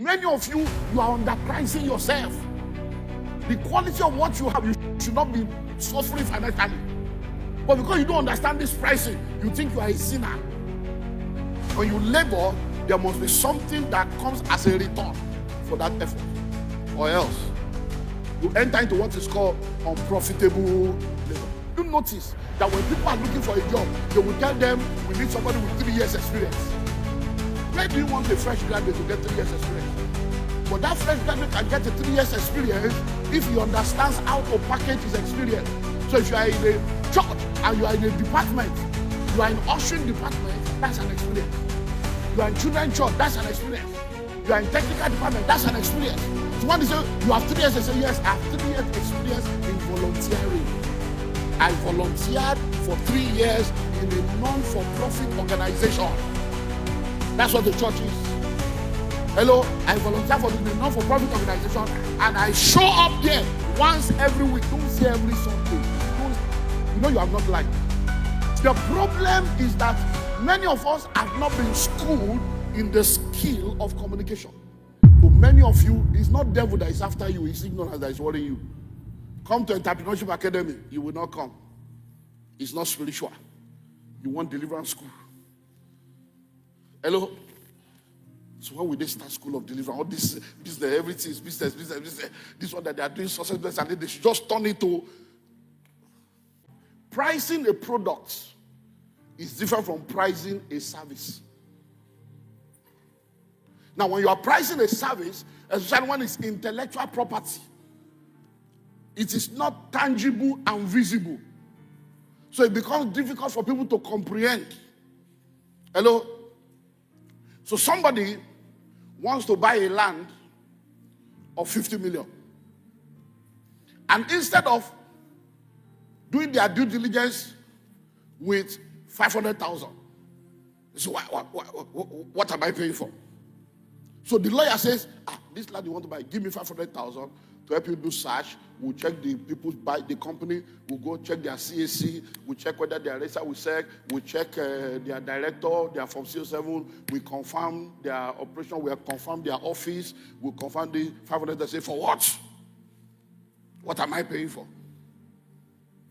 Many of you, you are underpricing yourself. The quality of what you have, you should not be suffering financially. But because you don't understand this pricing, you think you are a sinner. When you labor, there must be something that comes as a return for that effort. Or else, you enter into what is called unprofitable labor. You notice that when people are looking for a job, they will tell them, we need somebody with 3 years experience. Where do you want a fresh graduate to get 3 years experience? But that fresh graduate can get a 3 years experience if he understands how to package his experience. So if you are in a church and you are in a department, you are in ushering department, that's an experience. You are in children's church, that's an experience. You are in technical department, that's an experience. So when they say, you have 3 years, they say, yes, I have 3 years experience in volunteering. I volunteered for 3 years in a non-for-profit organization. That's what the church is. Hello, I volunteer for the non-for-profit organization and I show up there once every week. Don't say every Sunday. You know you have not lied. The problem is that many of us have not been schooled in the skill of communication. So many of you, it's not devil that is after you, it's ignorance that is worrying you. Come to Entrepreneurship Academy, you will not come. It's not spiritual. You want deliverance school. Hello? So when will they start school of deliverance? All this business, everything is business. This one that they are doing success business, and they should just turn it to pricing a product is different from pricing a service. Now, when you are pricing a service, especially when it's intellectual property, it is not tangible and visible. So it becomes difficult for people to comprehend. Hello? So somebody wants to buy a land of 50 million. And instead of doing their due diligence with 500,000, so what am I paying for? So the lawyer says, this land you want to buy, give me 500,000 to help you do search. We'll check the people buy the company. We'll go check their CAC. We'll check whether they are registered with SEC. We'll check their director. They are from CO7. We confirm their operation. We have confirmed their office. We'll confirm the 500. They say, for what? What am I paying for?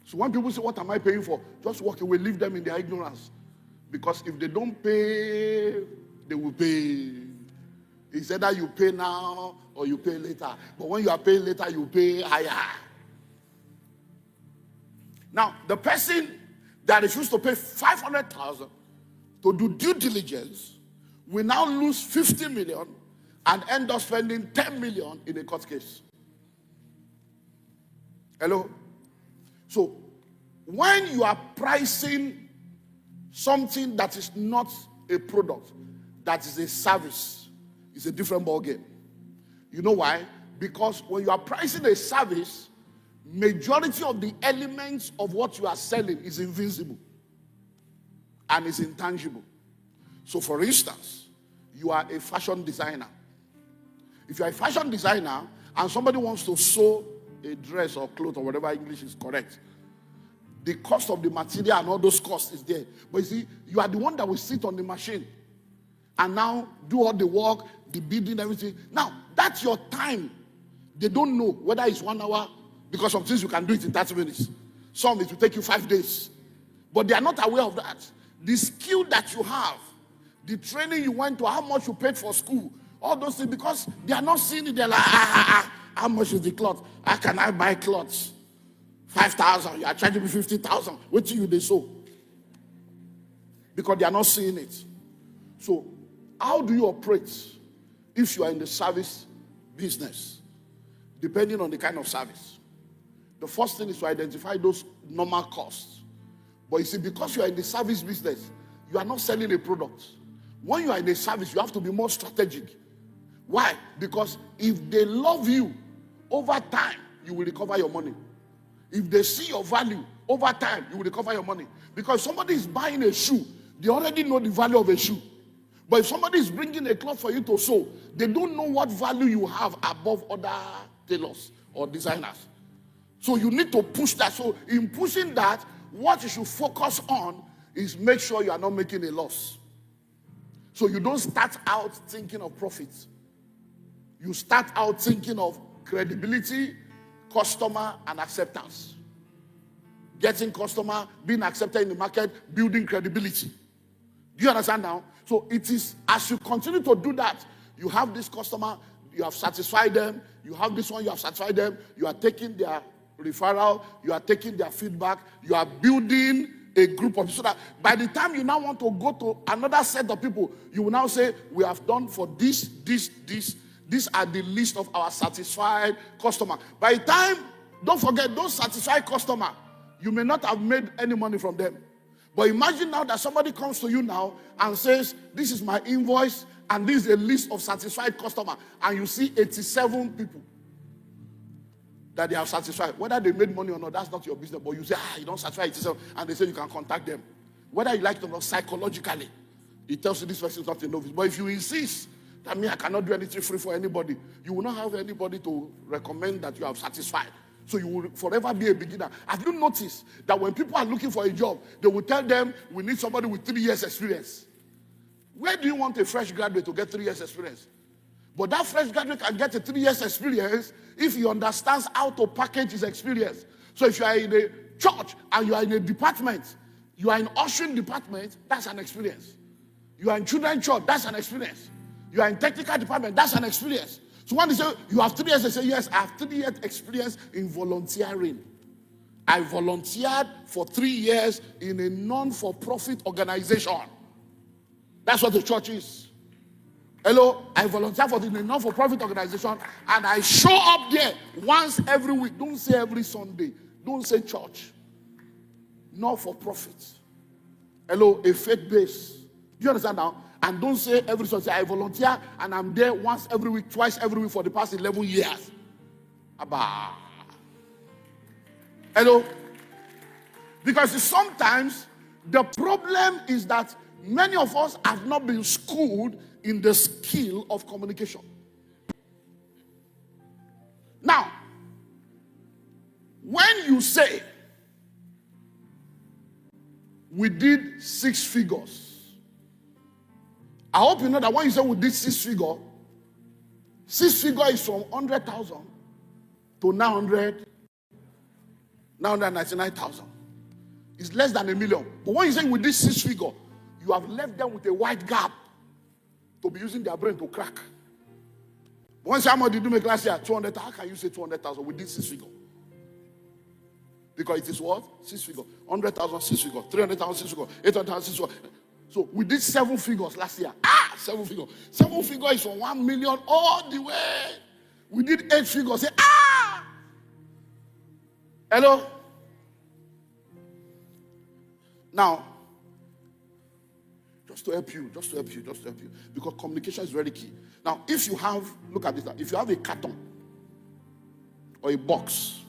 So when people say, what am I paying for? Just walk away. Leave them in their ignorance. Because if they don't pay, they will pay. It's either you pay now or you pay later. But when you are paying later, you pay higher. Now, the person that refused to pay 500,000 to do due diligence will now lose 50 million and end up spending 10 million in a court case. Hello? So, when you are pricing something that is not a product, that is a service, it's a different ballgame. You know why? Because when you are pricing a service, majority of the elements of what you are selling is invisible and is intangible. So for instance, you are a fashion designer. If you are a fashion designer and somebody wants to sew a dress or cloth or whatever English is correct, the cost of the material and all those costs is there. But you see, you are the one that will sit on the machine and now do all the work, the bidding, everything. Now, that's your time. They don't know whether it's 1 hour, because some things you can do it in 30 minutes. Some it will take you 5 days. But they are not aware of that. The skill that you have, the training you went to, how much you paid for school, all those things, because they are not seeing it. They're like, how much is the cloth? How can I buy clothes? 5,000. You are charging me 50,000. Wait till you they sew. Because they are not seeing it. So, how do you operate if you are in the service business? Depending on the kind of service. The first thing is to identify those normal costs. But you see, because you are in the service business, you are not selling a product. When you are in a service, you have to be more strategic. Why? Because if they love you, over time, you will recover your money. If they see your value, over time, you will recover your money. Because somebody is buying a shoe, they already know the value of a shoe. But if somebody is bringing a cloth for you to sew, they don't know what value you have above other tailors or designers. So you need to push that. So in pushing that, what you should focus on is make sure you are not making a loss. So you don't start out thinking of profits. You start out thinking of credibility, customer, and acceptance. Getting customer, being accepted in the market, building credibility. Do you understand now? So it is, as you continue to do that, you have this customer, you have satisfied them, you have this one, you have satisfied them, you are taking their referral, you are taking their feedback, you are building a group of people, so that by the time you now want to go to another set of people, you will now say, we have done for this. These are the list of our satisfied customer. By the time, don't forget, those satisfied customer, you may not have made any money from them. But imagine now that somebody comes to you now and says, this is my invoice, and this is a list of satisfied customer, and you see 87 people that they have satisfied. Whether they made money or not, that's not your business. But you say, you don't satisfy 87, and they say you can contact them. Whether you like it or not, psychologically, it tells you this person is not a novice. But if you insist that I cannot do anything free for anybody, you will not have anybody to recommend that you have satisfied. So you will forever be a beginner. Have you noticed that when people are looking for a job, they will tell them, we need somebody with 3 years experience. Where do you want a fresh graduate to get 3 years experience? But that fresh graduate can get a 3 years experience if he understands how to package his experience. So if you are in a church and you are in a department, you are in ushering department, that's an experience. You are in children's church, that's an experience. You are in technical department, that's an experience. So when they say, you have 3 years, they say, yes, I have 3 years experience in volunteering. I volunteered for 3 years in a non-for-profit organization. That's what the church is. Hello, I volunteer in a non-for-profit organization, and I show up there once every week. Don't say every Sunday. Don't say church. Not-for-profit. Hello, a faith base. Do you understand now? And don't say every Sunday, I volunteer and I'm there once every week, twice every week for the past 11 years. Abba. Hello? Because sometimes the problem is that many of us have not been schooled in the skill of communication. Now, when you say, we did 6 figures, I hope you know that when you say we did 6 figure is from 100,000 to 999,000. It's less than $1 million. But when you say we did 6 figure, you have left them with a wide gap to be using their brain to crack. But when you say, how much did you make last year? 200,000. How can you say 200,000? We did 6 figure. Because it is what? 6 figure. 100,000, 6 figure. 300,000, 6 figure. 800,000, 6 figure. So we did 7 figures last year. 7 figures. 7 figures is from 1 million all the way. We did 8 figures. Say, Hello? Now, just to help you. Because communication is very key. Now, if you have, look at this, if you have a carton or a box,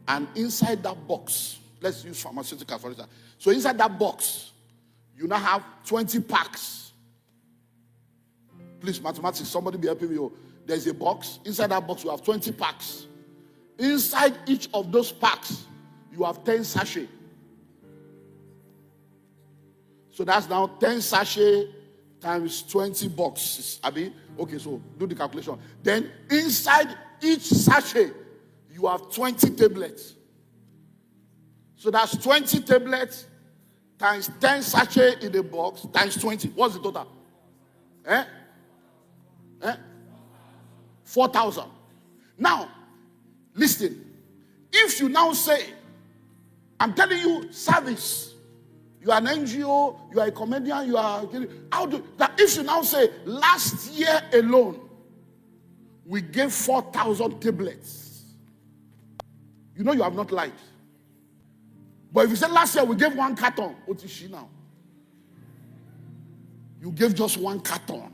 and inside that box, let's use pharmaceutical for instance. So inside that box, you now have 20 packs. Please, mathematics, somebody be helping me. There's a box. Inside that box, you have 20 packs. Inside each of those packs, you have 10 sachets. So that's now 10 sachets times 20 boxes. Abi? Okay, so do the calculation. Then inside each sachet, you have 20 tablets. So that's 20 tablets times 10 sachets in the box times 20. What's the total? 4,000. Now, listen. If you now say, I'm telling you, service, you are an NGO, you are a comedian, you are, that if you now say, last year alone, we gave 4,000 tablets, you know you have not lied. But if you say last year we gave 1 carton, what is she now? You gave just 1 carton.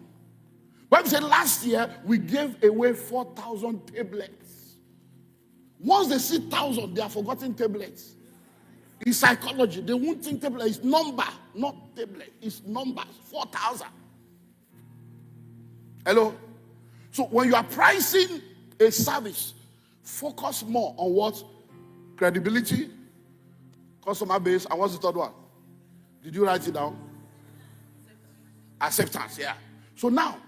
But if you say last year we gave away 4,000 tablets. Once they see 1,000, they are forgotten tablets. In psychology, they won't think tablet is number, not tablet. It's numbers, 4,000. Hello? So when you are pricing a service, focus more on what? Credibility, customer base, and what's the third one? Did you write it down? Acceptance, yeah. So now,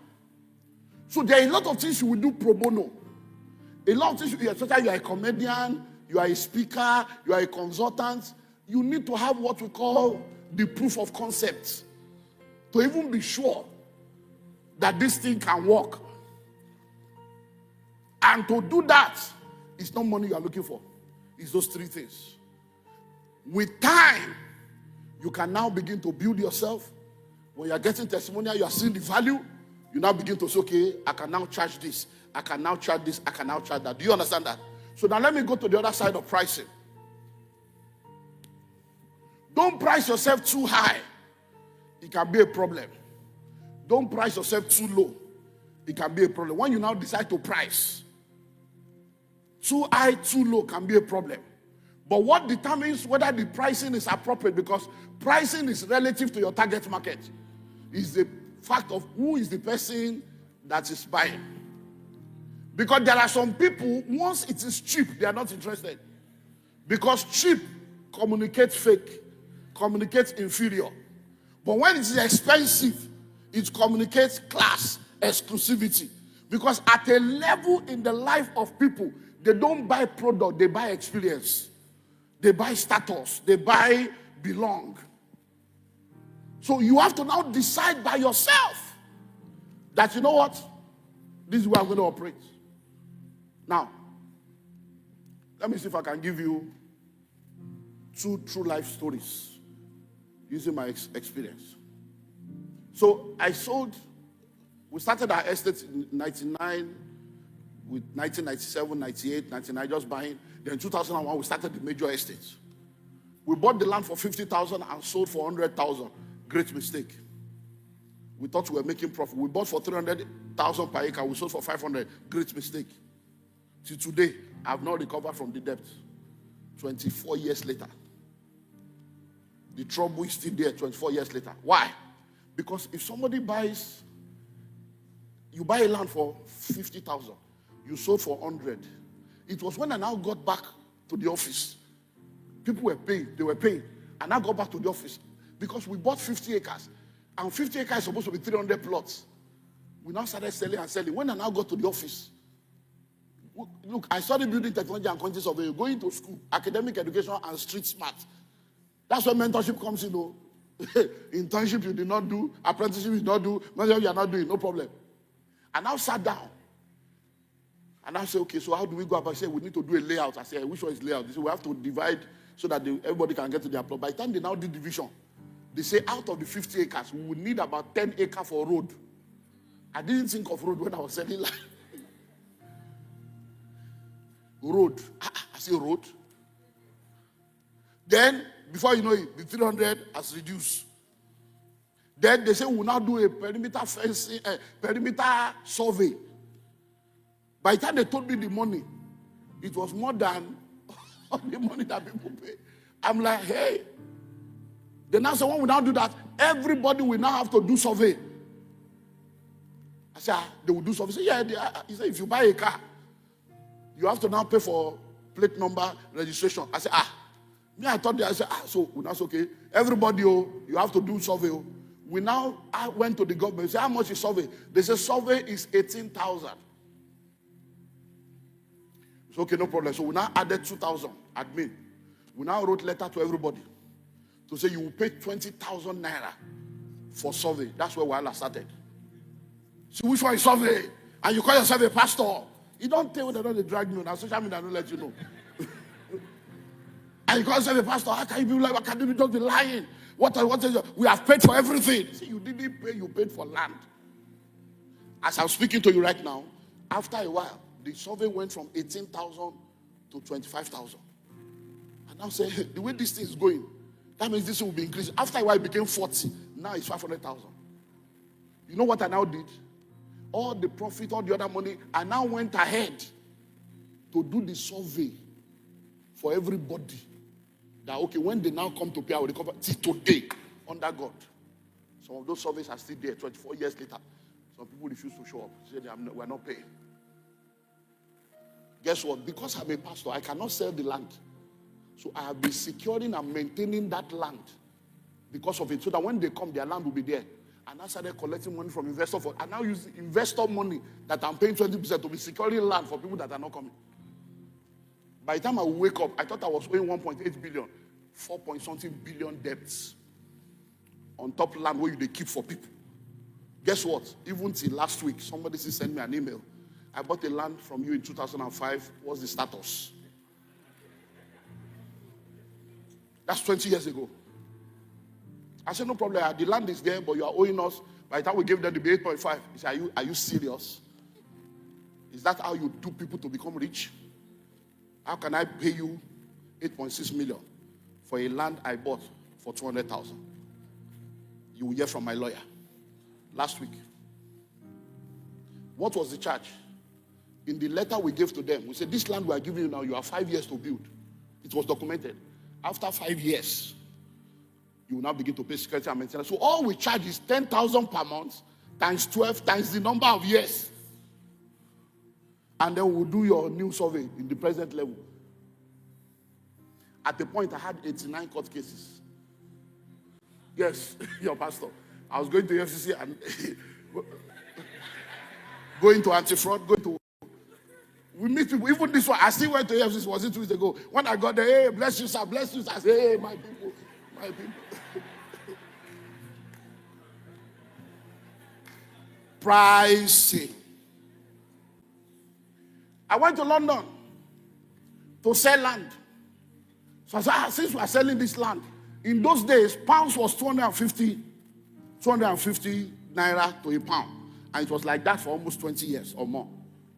So there are a lot of things you will do pro bono. A lot of things, especially you are a comedian, you are a speaker, you are a consultant. You need to have what we call the proof of concept to even be sure that this thing can work. And to do that, it's not money you are looking for. It's those three things. With time, you can now begin to build yourself. When you are getting testimonial, you are seeing the value. You now begin to say, okay, I can now charge this. I can now charge this. I can now charge that. Do you understand that? So now let me go to the other side of pricing. Don't price yourself too high. It can be a problem. Don't price yourself too low. It can be a problem. When you now decide to price, too high, too low can be a problem. But what determines whether the pricing is appropriate, because pricing is relative to your target market, is the fact of who is the person that is buying. Because there are some people, once it is cheap, they are not interested. Because cheap communicates fake, communicates inferior. But when it is expensive, it communicates class, exclusivity. Because at a level in the life of people, they don't buy product, they buy experience. They buy status, they buy belong. So you have to now decide by yourself that, you know what, this is where I'm going to operate. Now, let me see if I can give you 2 true life stories using my experience. So we started our estate in 99, with 1997, 98, 99, just buying. Then in 2001, we started the major estates. We bought the land for 50,000 and sold for 100,000. Great mistake. We thought we were making profit. We bought for 300,000 per acre. We sold for 500. Great mistake. Till today, I have not recovered from the debt. 24 years later. The trouble is still there 24 years later. Why? Because if somebody buys, you buy a land for 50,000, you sold for 100. It was when I now got back to the office. People were paying, they were paying. And I got back to the office because we bought 50 acres. And 50 acres is supposed to be 300 plots. We now started selling and selling. When I now got to the office, look, I studied building technology and quantity survey, going to school, academic education and street smart. That's where mentorship comes in. Internship you did not do, apprenticeship you did not do, mentorship you are not doing, no problem. I now sat down. And I said, okay, so how do we go about it? I said, we need to do a layout. I said, which one is layout? They said, we have to divide so that everybody can get to their plot. By the time they now did division, they say out of the 50 acres, we would need about 10 acres for road. I didn't think of road when I was selling land. Road. I say road. Then, before you know it, the 300 has reduced. Then they say we'll now do a perimeter fencing, perimeter survey. By the time they told me the money, it was more than all the money that people pay. I'm like, hey. Then now someone will now do that. Everybody will now have to do survey. I said, they will do survey. He said, yeah. He said, if you buy a car, you have to now pay for plate number registration. I said, me, I thought I said, so that's okay. Everybody, you have to do survey. We now went to the government. Said, how much is survey? They said survey is 18,000. It's okay, no problem. So we now added 2,000 admin. We now wrote letter to everybody to say you will pay 20,000 naira for survey. That's where Wahala started. So which one is survey? And you call yourself a pastor. You don't tell whether they drag you. Now social media don't let you know. And you call yourself a pastor. How can you be like? How can you just be lying? What is your, we have paid for everything. See, you didn't pay. You paid for land. As I'm speaking to you right now, after a while, the survey went from 18,000 to 25,000. And now say, the way this thing is going, that means this will be increasing. After a while, it became 40. Now it's 500,000. You know what I now did? All the profit, all the other money, I now went ahead to do the survey for everybody. That, okay, when they now come to pay, I will recover. See, today, under God. Some of those surveys are still there 24 years later. Some people refuse to show up. Say, we're not paying. Guess what? Because I'm a pastor, I cannot sell the land. So I have been securing and maintaining that land because of it. So that when they come, their land will be there. And I started collecting money from investors. And now use investor money that I'm paying 20% to be securing land for people that are not coming. By the time I wake up, I thought I was owing 1.8 billion, 4 point something billion debts on top land where they keep for people. Guess what? Even till last week, somebody sent me an email. I bought a land from you in 2005. What's the status? That's 20 years ago. I said, no problem. The land is there, but you are owing us. By the time we gave them the 8.5, he said, are you serious? Is that how you do people to become rich? How can I pay you 8.6 million for a land I bought for 200,000? You will hear from my lawyer last week. What was the charge? In the letter we gave to them, we said, this land we are giving you now, you have 5 years to build. It was documented. After 5 years, you will now begin to pay security and maintenance. So all we charge is 10,000 per month times 12 times the number of years. And then we'll do your new survey in the present level. At the point, I had 89 court cases. Yes, your pastor. I was going to FCC and going to anti-fraud, going to... We meet people. Even this one, I still went to FCC, was it 2 weeks ago? When I got there, hey, bless you, sir, bless you, sir. I said, hey, my people, my people. Pricing. I went to London to sell land. So I said, since we are selling this land, in those days, pounds was 250 naira to a pound. And it was like that for almost 20 years or more.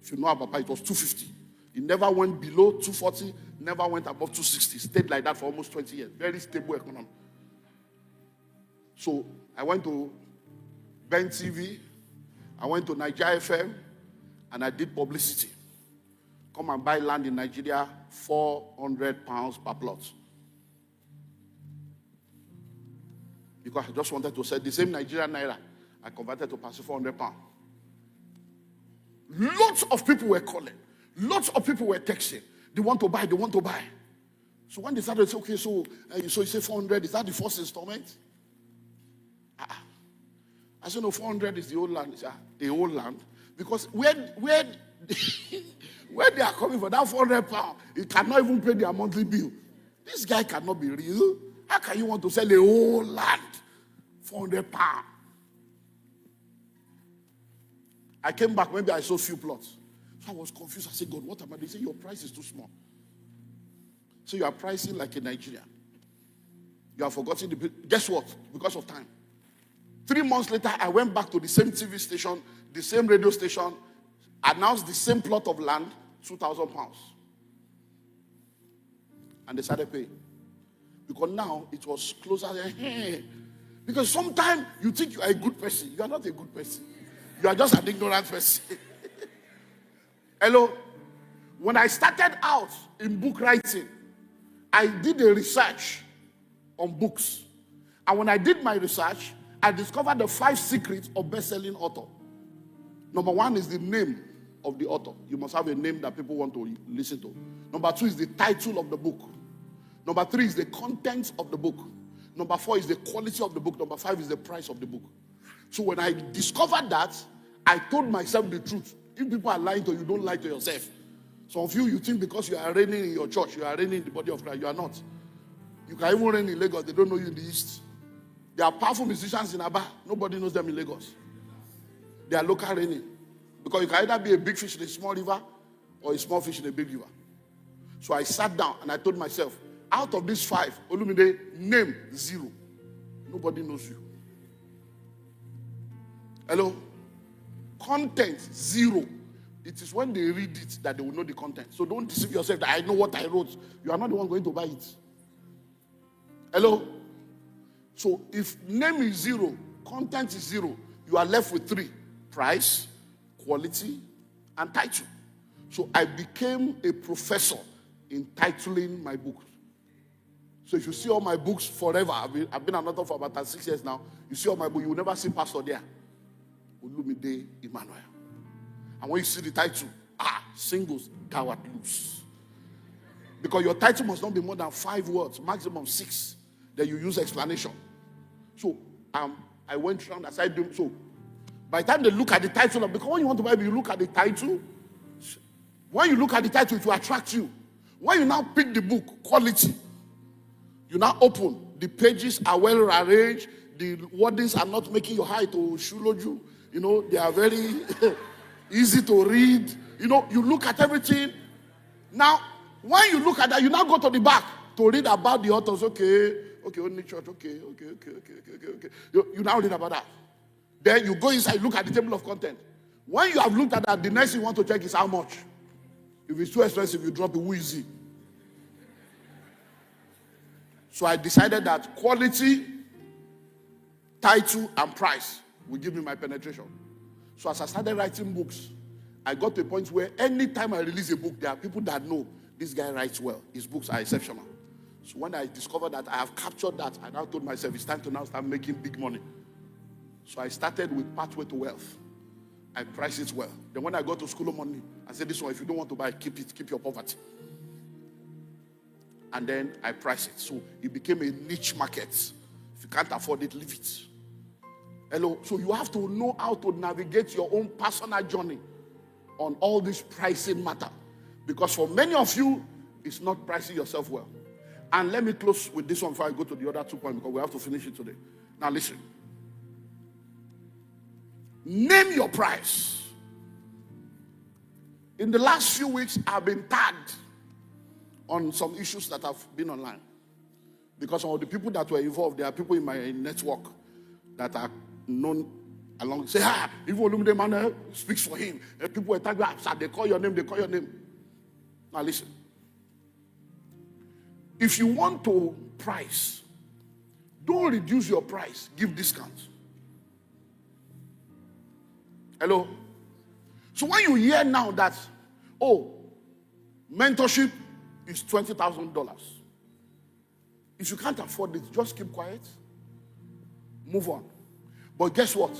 If you know about it was 250. It never went below 240, never went above 260. Stayed like that for almost 20 years. Very stable economy. So I went to Ben TV, I went to Nigeria FM, and I did publicity. Come and buy land in Nigeria, £400 per plot. Because I just wanted to sell the same Nigerian naira I converted to pass £400. Lots of people were calling. Lots of people were texting. They want to buy, they want to buy. So when they started to say, okay, so you say 400, is that the first installment? I said, no, 400 is the old land. The old land. Because where they are coming for that £400, he cannot even pay their monthly bill. This guy cannot be real. How can you want to sell a whole land? £400. I came back, maybe I saw a few plots. So I was confused. I said, God, what am I doing? They said, your price is too small. So you are pricing like a Nigerian. You have forgotten the... Guess what? Because of time. 3 months later, I went back to the same TV station, the same radio station, announced the same plot of land, £2,000. And they started paying. Because now it was closer. Because sometimes you think you are a good person. You are not a good person. You are just an ignorant person. Hello? When I started out in book writing, I did a research on books. And when I did my research, I discovered the 5 secrets of best-selling author. Number 1 is the name of the author. You must have a name that people want to listen to. Number 2 is the title of the book. Number 3 is the contents of the book. Number 4 is the quality of the book. Number 5 is the price of the book. So when I discovered that, I told myself the truth. If people are lying to you, don't lie to yourself. Some of you think because you are reigning in your church, you are reigning in the body of Christ. You are not. You can even reign in Lagos. They don't know you in the East. There are powerful musicians in Aba. Nobody knows them in Lagos. They are local reigning. Because you can either be a big fish in a small river or a small fish in a big river. So I sat down and I told myself, out of these 5, Olumide, name 0. Nobody knows you. Hello? Content 0. It is when they read it that they will know the content. So don't deceive yourself that I know what I wrote. You are not the one going to buy it. Hello? So if name is 0, content is 0, you are left with 3. Price, quality, and title. So I became a professor in titling my books. So if you see all my books forever, I've been an author for about 6 years now. You see all my books, you will never see pastor there. Olumide EMMANUEL. And when you see the title, singles, thou art loose. Because your title must not be more than 5 words, maximum 6. Then you use explanation. So I I went around, I started doing so. By the time they look at the title, because when you want to buy, you look at the title. When you look at the title, it will attract you. When you now pick the book, quality, you now open. The pages are well arranged. The wordings are not making your eye to shuloju. You know, they are very easy to read. You know, you look at everything. Now, when you look at that, you now go to the back to read about the authors. Okay, only church. Okay. You now read about that. Then you go inside, look at the table of content. When you have looked at that, the next thing you want to check is how much. If it's too expensive, you drop it. Who is it? So I decided that quality, title, and price will give me my penetration. So as I started writing books, I got to a point where anytime I release a book, there are people that know this guy writes well. His books are exceptional. So when I discovered that I have captured that, I now told myself it's time to now start making big money. So I started with Pathway to Wealth. I priced it well. Then when I got to School of Money, I said, this one, if you don't want to buy, keep it, keep your poverty. And then I priced it. So it became a niche market. If you can't afford it, leave it. Hello. So you have to know how to navigate your own personal journey on all this pricing matter. Because for many of you, it's not pricing yourself well. And let me close with this one before I go to the other 2 points, because we have to finish it today. Now listen. Name your price. In the last few weeks, I've been tagged on some issues that have been online. Because of the people that were involved, there are people in my network that are known along. Say, if Olumide EMMANUEL speaks for him. And people were tagged, they call your name, they call your name. Now listen. If you want to price, don't reduce your price, give discounts. Hello? So when you hear now that, mentorship is $20,000. If you can't afford it, just keep quiet. Move on. But guess what?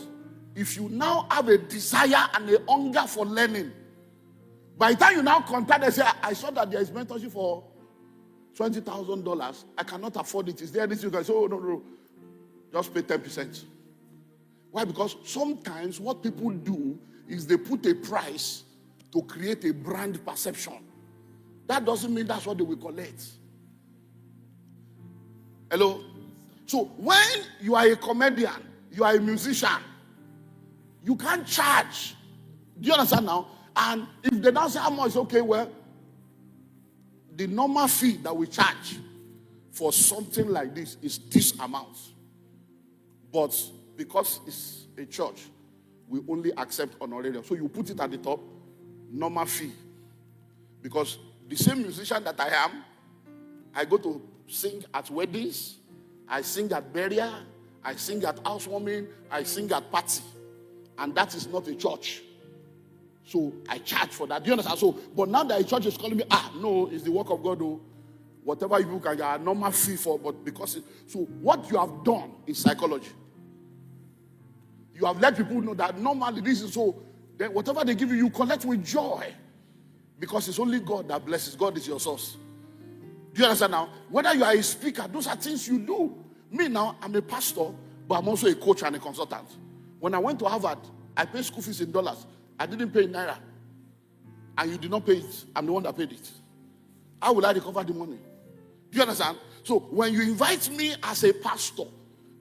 If you now have a desire and a hunger for learning, by the time you now contact and say, I saw that there is mentorship for $20,000. I cannot afford it. Is there anything you can say? Oh, no. Just pay 10%. Why? Because sometimes what people do is they put a price to create a brand perception. That doesn't mean that's what they will collect. Hello? So when you are a comedian, you are a musician, you can't charge. Do you understand now? And if they don't say how much, okay, well, the normal fee that we charge for something like this is this amount. But because it's a church, we only accept honorarium. So you put it at the top, normal fee. Because the same musician that I am, I go to sing at weddings, I sing at burial, I sing at housewarming, I sing at party. And that is not a church. So I charge for that. Do you understand? So, but now that a church is calling me, no, it's the work of God. Whatever you can get a normal fee for, but because so what you have done is psychology. You have let people know that normally this is so, then whatever they give you, you collect with joy. Because it's only God that blesses. God is your source. Do you understand now? Whether you are a speaker, those are things you do. Me now, I'm a pastor, but I'm also a coach and a consultant. When I went to Harvard, I paid school fees in dollars. I didn't pay in naira. And you did not pay it. I'm the one that paid it. How will I recover the money? Do you understand? So when you invite me as a pastor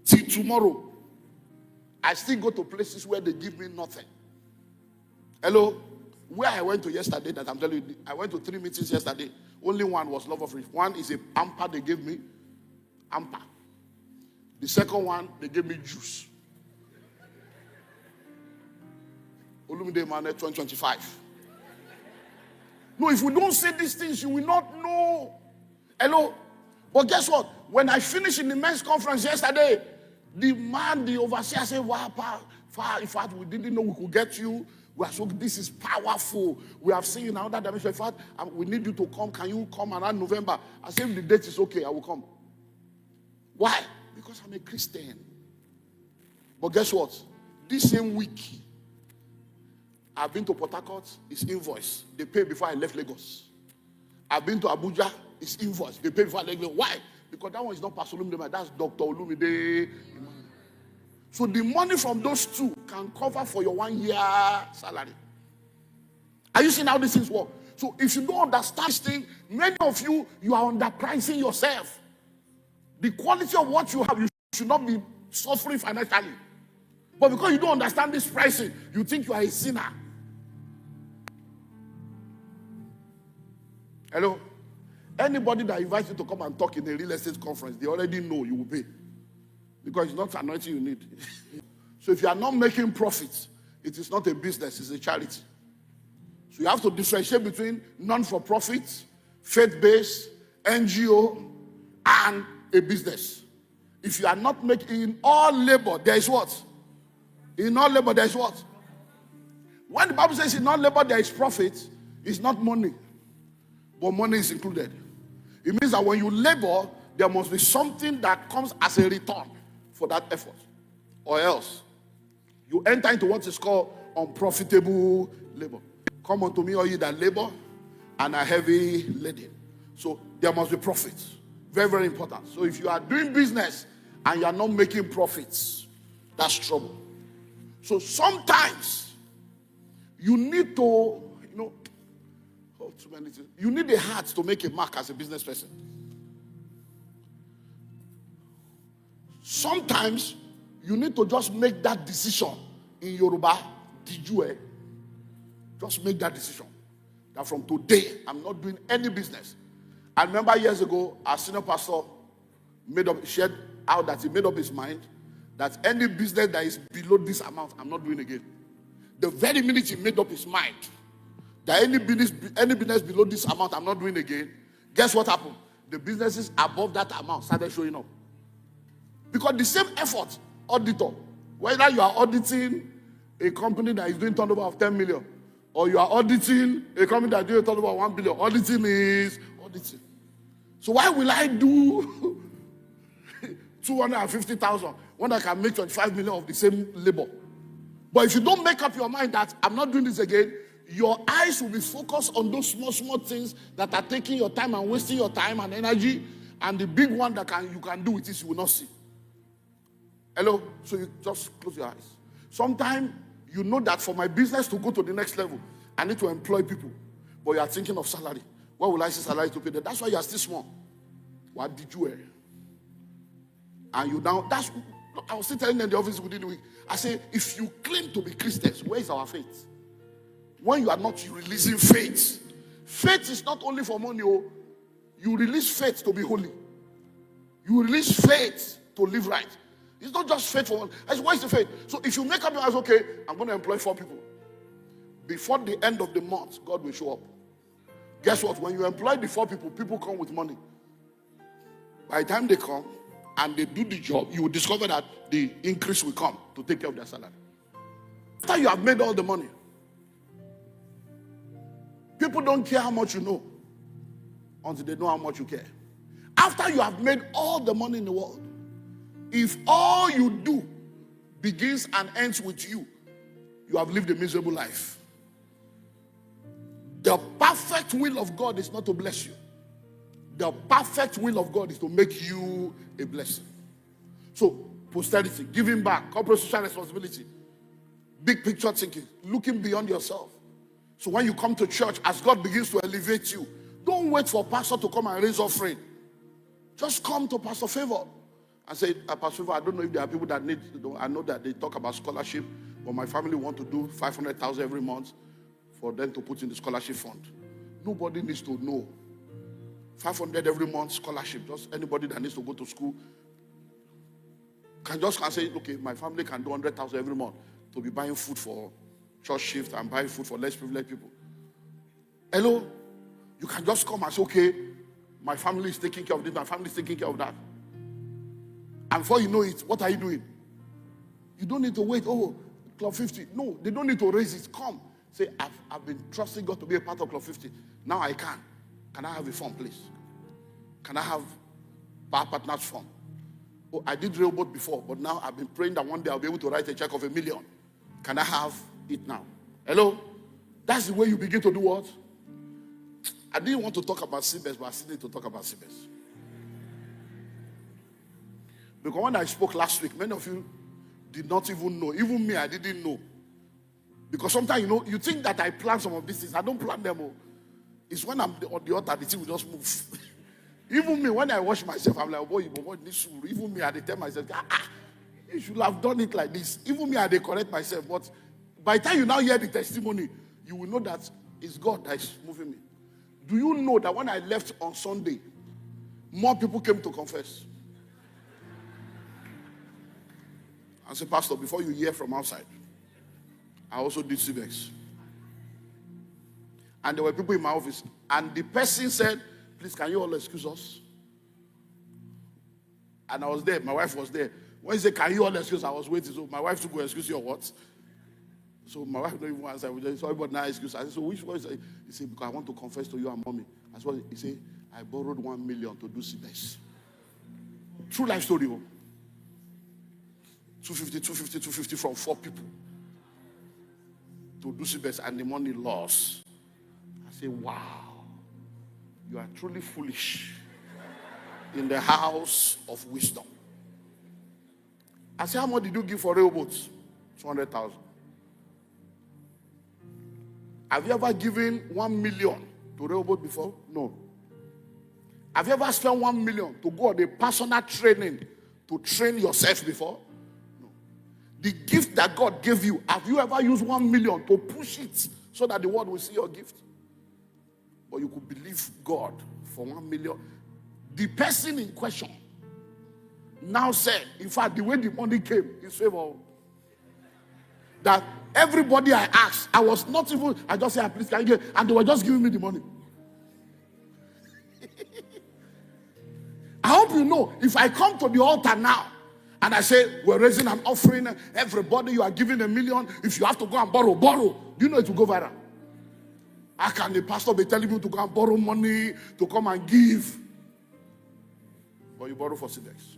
till tomorrow, I still go to places where they give me nothing. Hello? Where I went to yesterday, that I'm telling you, I went to 3 meetings yesterday. Only one was love of rich. One is a amper they gave me. Amper. The second one, they gave me juice. Olumide EMMANUEL 2025. No, if we don't say these things, you will not know. Hello? But guess what? When I finished in the men's conference yesterday, the overseer said, wow, in fact, we didn't know we could get you. We are so, this is powerful. We have seen you in another dimension. In fact, we need you to come. Can you come around November? I said, if the date is okay, I will come. Why? Because I'm a Christian. But guess what? This same week, I've been to Port Harcourt, it's invoice. They pay before I left Lagos. I've been to Abuja, it's invoice. They pay before I left Lagos. Why? Because that one is not Pastor Olumide, that's Dr. Olumide EMMANUEL. So the money from those two can cover for your 1 year salary. Are you seeing how these things work? So if you don't understand this thing, many of you are underpricing yourself. The quality of what you have, you should not be suffering financially. But because you don't understand this pricing, you think you are a sinner. Hello? Anybody that invites you to come and talk in a real estate conference, they already know you will pay. Because it's not anointing you need. So if you are not making profits, it is not a business, it's a charity. So you have to differentiate between non-for-profit, faith-based, NGO, and a business. If you are not making, in all labor, there is what? In all labor, there is what? When the Bible says in all labor there is profit, it's not money, but money is included. It means that when you labor, there must be something that comes as a return for that effort. Or else, you enter into what is called unprofitable labor. Come unto me, all ye that labor and are heavy laden. So there must be profits. Very, very important. So if you are doing business and you are not making profits, that's trouble. So sometimes you need to, too many things. You need a heart to make a mark as a business person. Sometimes you need to just make that decision in Yoruba. Just make that decision that from today I'm not doing any business. I remember years ago, our senior pastor shared out that he made up his mind that any business that is below this amount, I'm not doing again. The very minute he made up his mind that any business below this amount, I'm not doing again, guess what happened? The businesses above that amount started showing up. Because the same effort, auditor, whether you are auditing a company that is doing turnover of 10 million, or you are auditing a company that is doing turnover of 1 billion, auditing is auditing. So why will I do 250,000 when I can make 25 million of the same labor? But if you don't make up your mind that I'm not doing this again, your eyes will be focused on those small things that are taking your time and wasting your time and energy, and the big one that you can do with this, you will not see. Hello? So you just close your eyes. Sometimes you know that for my business to go to the next level, I need to employ people. But you are thinking of salary. What will I say salary to pay them? That's why you are still small. What did you wear? And you now, I was still telling them in the office within the week. I say, if you claim to be Christians, where is our faith? When you are not releasing faith. Faith is not only for money. You release faith to be holy. You release faith to live right. It's not just faith for one. What is the faith? So if you make up your mind, okay, I'm going to employ 4 people. Before the end of the month, God will show up. Guess what? When you employ the 4 people, people come with money. By the time they come and they do the job, you will discover that the increase will come to take care of their salary. After you have made all the money, people don't care how much you know until they know how much you care. After you have made all the money in the world, if all you do begins and ends with you, you have lived a miserable life. The perfect will of God is not to bless you. The perfect will of God is to make you a blessing. So, posterity, giving back, corporate social responsibility, big picture thinking, looking beyond yourself. So when you come to church, as God begins to elevate you, don't wait for pastor to come and raise offering. Just come to Pastor Favor and say, Pastor Favor, I don't know if there are people that need to do. I know that they talk about scholarship, but my family want to do 500,000 every month for them to put in the scholarship fund. Nobody needs to know. 500 every month scholarship. Just anybody that needs to go to school can say, okay, my family can do 100,000 every month to be buying food for church shift and buying food for less privileged people. Hello? You can just come and say, okay, my family is taking care of this, my family is taking care of that. And before you know it, what are you doing? You don't need to wait, Club 50. No, they don't need to raise it. Come. Say, I've been trusting God to be a part of Club 50. Now I can. Can I have a form, please? Can I have Power Partners form? Oh, I did railboat before, but now I've been praying that one day I'll be able to write a check of $1 million. Can I have it now? Hello? That's the way you begin to do what? I didn't want to talk about Sibes, but I still need to talk about Sibes. Because when I spoke last week, many of you did not even know. Even me, I didn't know. Because sometimes, you think that I plan some of these things. I don't plan them all. It's when I'm on the altar, the thing will just move. Even me, when I wash myself, I'm like, boy, even me, I tell myself, you should have done it like this. Even me, I correct myself. But by the time you now hear the testimony, you will know that it's God that is moving me. Do you know that when I left on Sunday, more people came to confess? I said, Pastor, before you hear from outside, I also did CBEX. And there were people in my office. And the person said, please, can you all excuse us? And I was there. My wife was there. When he said, can you all excuse? I was waiting. So my wife to go excuse you or what? So my wife don't even answer. We just, sorry, but now excuse. I said, so which one is it? He said, because I want to confess to you and mommy. That's what he said. I borrowed 1 million to do CBEX. True life story. 250 from 4 people to do CBEX and the money lost. I say, wow, you are truly foolish in the house of wisdom. I say, how much did you give for railboats? 200,000. Have you ever given 1 million to railboat before? No. Have you ever spent 1 million to go on a personal training to train yourself before? No. The gift that God gave you, have you ever used 1 million to push it so that the world will see your gift? But you could believe God for 1 million. The person in question now said, in fact, the way the money came, his favor, that everybody I asked, I was not even, I just said, please, can you get, and they were just giving me the money. I hope you know, if I come to the altar now, and I say, we're raising an offering, everybody, you are giving $1 million, if you have to go and borrow, do you know it will go viral? How can the pastor be telling you to go and borrow money, to come and give? But you borrow for CBEX.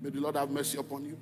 May the Lord have mercy upon you.